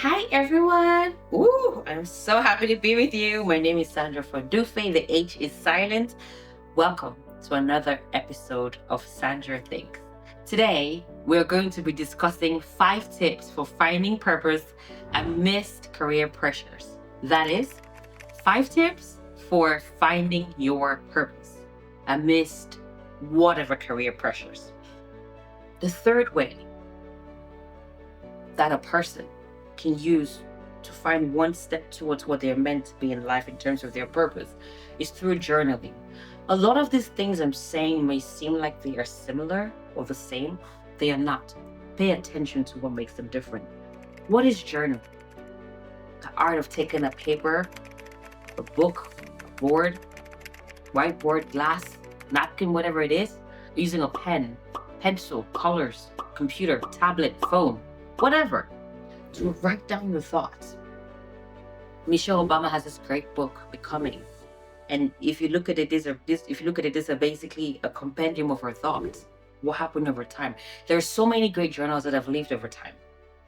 Hi everyone! Ooh, I'm so happy to be with you. My name is Sahndra from Dufe. The H is silent. Welcome to another episode of Sahndra Thinks. Today, we're going to be discussing 5 tips for finding purpose amidst career pressures. That is, 5 tips for finding your purpose amidst whatever career pressures. The third way that a person can use to find one step towards what they're meant to be in life in terms of their purpose is through journaling. A lot of these things I'm saying may seem like they are similar or the same. They are not. Pay attention to what makes them different. What is journaling? The art of taking a paper, a book, a board, whiteboard, glass, napkin, whatever it is, using a pen, pencil, colors, computer, tablet, phone, whatever, to write down your thoughts. Michelle Obama has this great book, Becoming, and if you look at it, these are basically a compendium of her thoughts. What happened over time? There are so many great journals that have lived over time.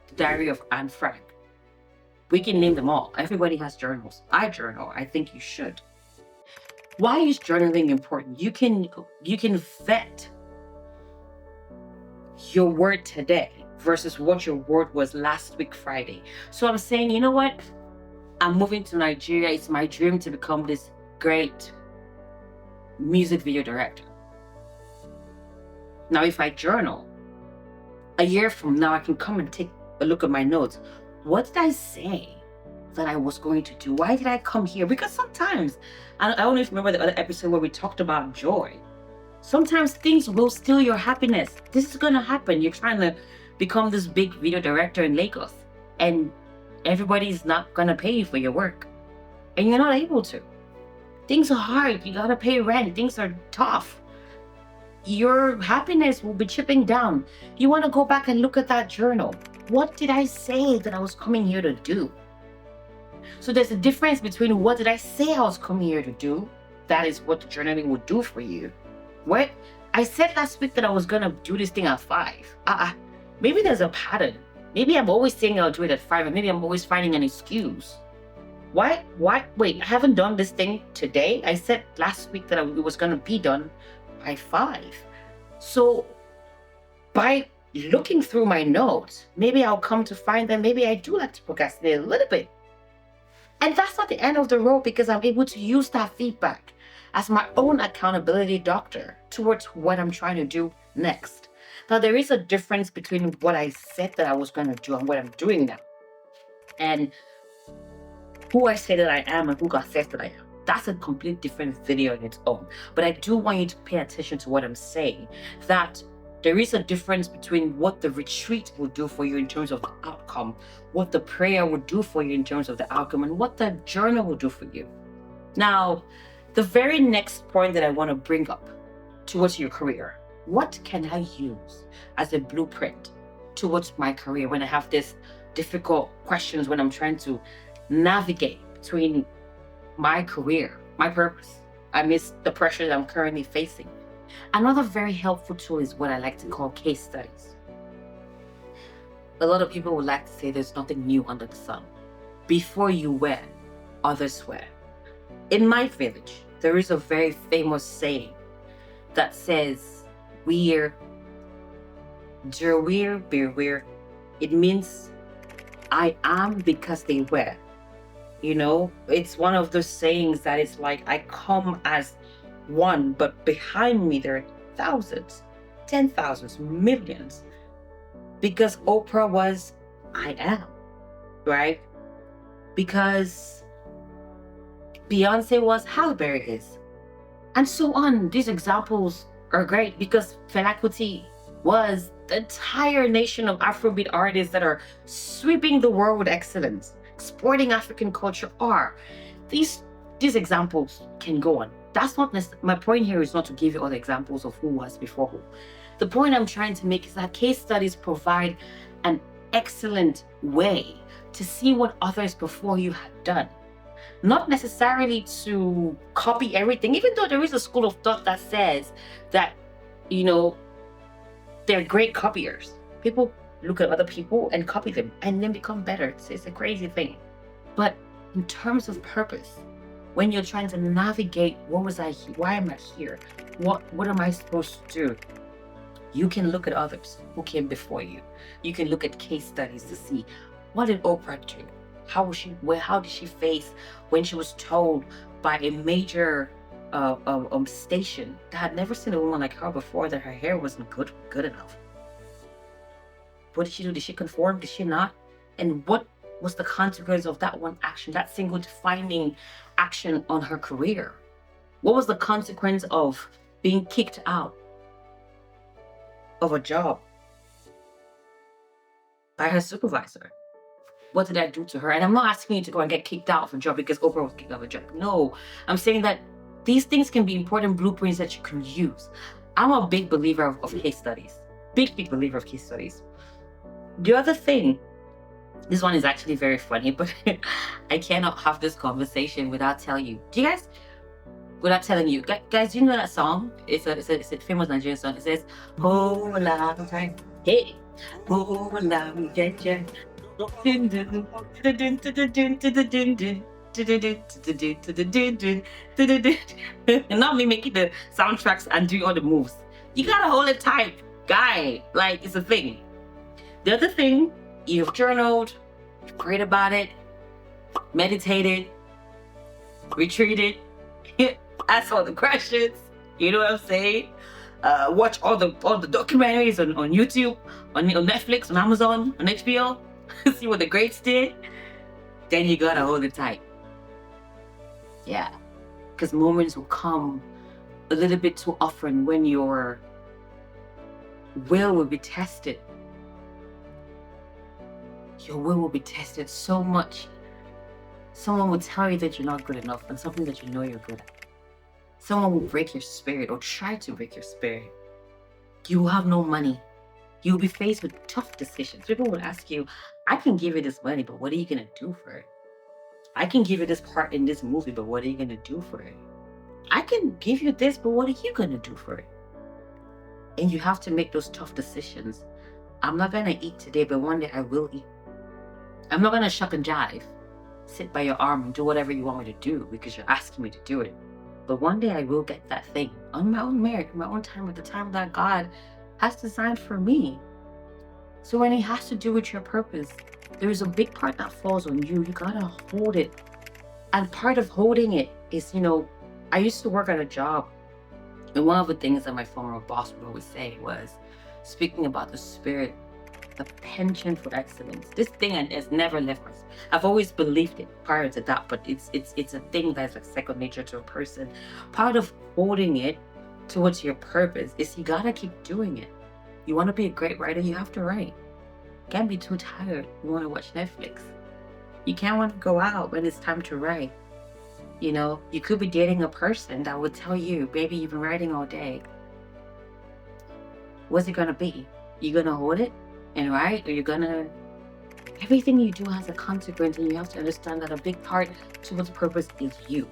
The Diary of Anne Frank. We can name them all. Everybody has journals. I journal. I think you should. Why is journaling important? You can vet your word today versus what your word was last week Friday. So I'm saying, you know what? I'm moving to Nigeria. It's my dream to become this great music video director. Now, if I journal, a year from now, I can come and take a look at my notes. What did I say that I was going to do? Why did I come here? Because sometimes, I don't know if you remember the other episode where we talked about joy. Sometimes things will steal your happiness. This is going to happen. You're trying to become this big video director in Lagos, and everybody's not going to pay you for your work. And you're not able to. Things are hard. You got to pay rent. Things are tough. Your happiness will be chipping down. You want to go back and look at that journal. What did I say that I was coming here to do? So there's a difference between what did I say I was coming here to do? That is what the journaling would do for you. What? I said last week that I was going to do this thing at 5. Maybe there's a pattern. Maybe I'm always saying I'll do it at 5, and maybe I'm always finding an excuse. Why? Wait, I haven't done this thing today. I said last week that it was going to be done by 5. So by looking through my notes, maybe I'll come to find that maybe I do like to procrastinate a little bit. And that's not the end of the road, because I'm able to use that feedback as my own accountability doctor towards what I'm trying to do next. Now, there is a difference between what I said that I was going to do and what I'm doing now. And who I say that I am and who God says that I am. That's a complete different video on its own. But I do want you to pay attention to what I'm saying. That there is a difference between what the retreat will do for you in terms of the outcome, what the prayer will do for you in terms of the outcome, and what the journal will do for you. Now, the very next point that I want to bring up towards your career, what can I use as a blueprint towards my career when I have these difficult questions, when I'm trying to navigate between my career, my purpose, amidst the pressure that I'm currently facing? Another very helpful tool is what I like to call case studies. A lot of people would like to say there's nothing new under the sun. Before you were, others were. In my village, there is a very famous saying that says, "We're, Jerweer, Beerweer." It means I am because they were. You know, it's one of those sayings that it's like I come as one, but behind me there are thousands, 10,000s, millions. Because Oprah was, I am, right? Because Beyonce was, Halle Berry is. And so on. These examples are great because Fela Kuti was the entire nation of Afrobeat artists that are sweeping the world with excellence, exporting African culture are. These examples can go on. That's not my point here is not to give you all the examples of who was before who. The point I'm trying to make is that case studies provide an excellent way to see what others before you had done. Not necessarily to copy everything, even though there is a school of thought that says that, they're great copiers. People look at other people and copy them and then become better. It's a crazy thing. But in terms of purpose, when you're trying to navigate, why am I here? What am I supposed to do? You can look at others who came before you. You can look at case studies to see, what did Oprah do? How did she face when she was told by a major station that had never seen a woman like her before, that her hair wasn't good enough? What did she do? Did she conform? Did she not? And what was the consequence of that one action, that single defining action on her career? What was the consequence of being kicked out of a job by her supervisor? What did I do to her? And I'm not asking you to go and get kicked out of a job because Oprah was kicked out of a job. No, I'm saying that these things can be important blueprints that you can use. I'm a big believer of case studies. Big believer of case studies. The other thing, this one is actually very funny, but I cannot have this conversation without telling you. Without telling you, guys, do you know that song? It's a famous Nigerian song. It says, "Oh, la, hey, oh, la, yeah, and not me making the soundtracks and doing all the moves. You gotta hold it tight, guy. Like, it's a thing. The other thing, you've journaled, you've prayed about it, meditated, retreated, asked all the questions. You know what I'm saying? Watch all the documentaries on YouTube, on Netflix, on Amazon, on HBO. See what the greats did. Then you gotta hold it tight. Yeah, because moments will come a little bit too often when your will be tested. Your will be tested so much. Someone will tell you that you're not good enough and something that you know you're good at. Someone will break your spirit or try to break your spirit. You will have no money. You'll be faced with tough decisions. People will ask you, I can give you this money, but what are you going to do for it? I can give you this part in this movie, but what are you going to do for it? I can give you this, but what are you going to do for it? And you have to make those tough decisions. I'm not going to eat today, but one day I will eat. I'm not going to shuck and jive, sit by your arm and do whatever you want me to do because you're asking me to do it. But one day I will get that thing on my own merit, my own time, at the time that God has designed for me. So when it has to do with your purpose, there is a big part that falls on you. You gotta hold it. And part of holding it is, I used to work at a job. And one of the things that my former boss would always say was, speaking about the spirit, the penchant for excellence. This thing has never left us. I've always believed it prior to that, but it's a thing that's like second nature to a person. Part of holding it towards your purpose is you gotta keep doing it. You want to be a great writer, you have to write. You can't be too tired. You want to watch Netflix. You can't want to go out when it's time to write. You could be dating a person that would tell you, baby, you've been writing all day. What's it gonna be? You gonna hold it and write, or you're gonna... Everything you do has a consequence, and you have to understand that a big part towards purpose is you.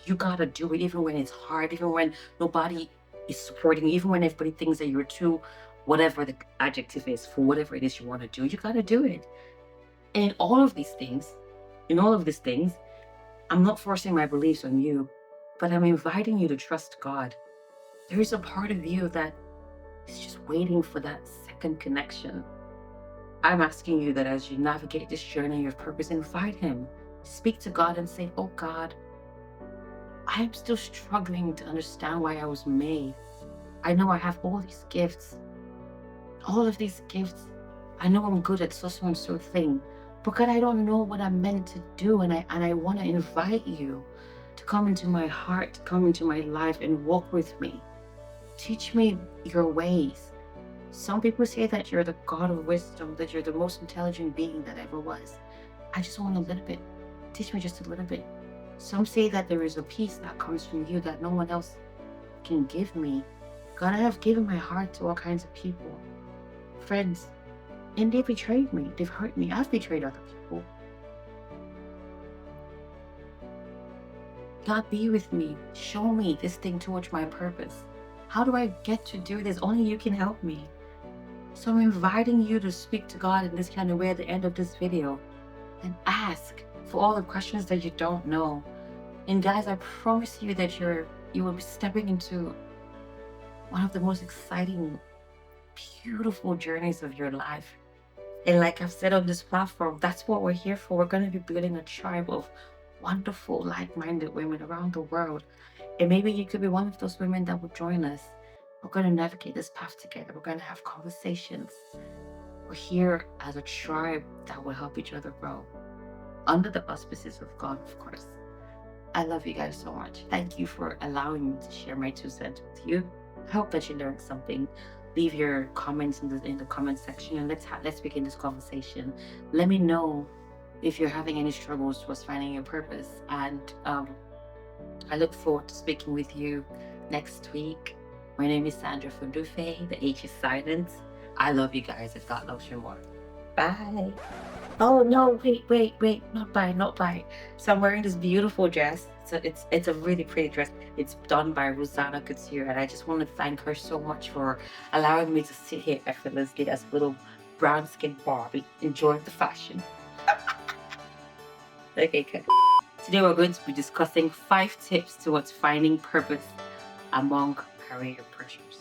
You gotta do it even when it's hard, even when nobody is supporting you, even when everybody thinks that you're too, whatever the adjective is for whatever it is you want to do, you gotta do it. And in all of these things, I'm not forcing my beliefs on you, but I'm inviting you to trust God. There is a part of you that is just waiting for that second connection. I'm asking you that as you navigate this journey of purpose, invite Him. Speak to God and say, oh God, I am still struggling to understand why I was made. I know I have all these gifts. All of these gifts. I know I'm good at so and so thing. But God, I don't know what I'm meant to do. And I want to invite you to come into my heart, to come into my life and walk with me. Teach me your ways. Some people say that you're the God of wisdom, that you're the most intelligent being that ever was. I just want a little bit. Teach me just a little bit. Some say that there is a peace that comes from you that no one else can give me. God, I have given my heart to all kinds of people, friends, and they betrayed me. They've hurt me. I've betrayed other people. God, be with me. Show me this thing towards my purpose. How do I get to do this? Only you can help me. So I'm inviting you to speak to God in this kind of way at the end of this video and ask for all the questions that you don't know. And guys, I promise you that you will be stepping into one of the most exciting, beautiful journeys of your life. And like I've said on this platform, that's what we're here for. We're going to be building a tribe of wonderful, like-minded women around the world. And maybe you could be one of those women that will join us. We're going to navigate this path together. We're going to have conversations. We're here as a tribe that will help each other grow under the auspices of God, of course. I love you guys so much. Thank you for allowing me to share my 2 cents with you. I hope that you learned something. Leave your comments in the comment section, and let's begin this conversation. Let me know if you're having any struggles with finding your purpose. And I look forward to speaking with you next week. My name is Sahndra from Dufe. The H is silent. I love you guys, if God loves you more. Bye. Oh no, wait, not bye, not bye. So I'm wearing this beautiful dress. So it's a really pretty dress. It's done by Rosanna Couture, and I just want to thank her so much for allowing me to sit here effortlessly as a little brown skinned Barbie, enjoying the fashion. Okay, good. Today we're going to be discussing 5 tips towards finding purpose among career pressures.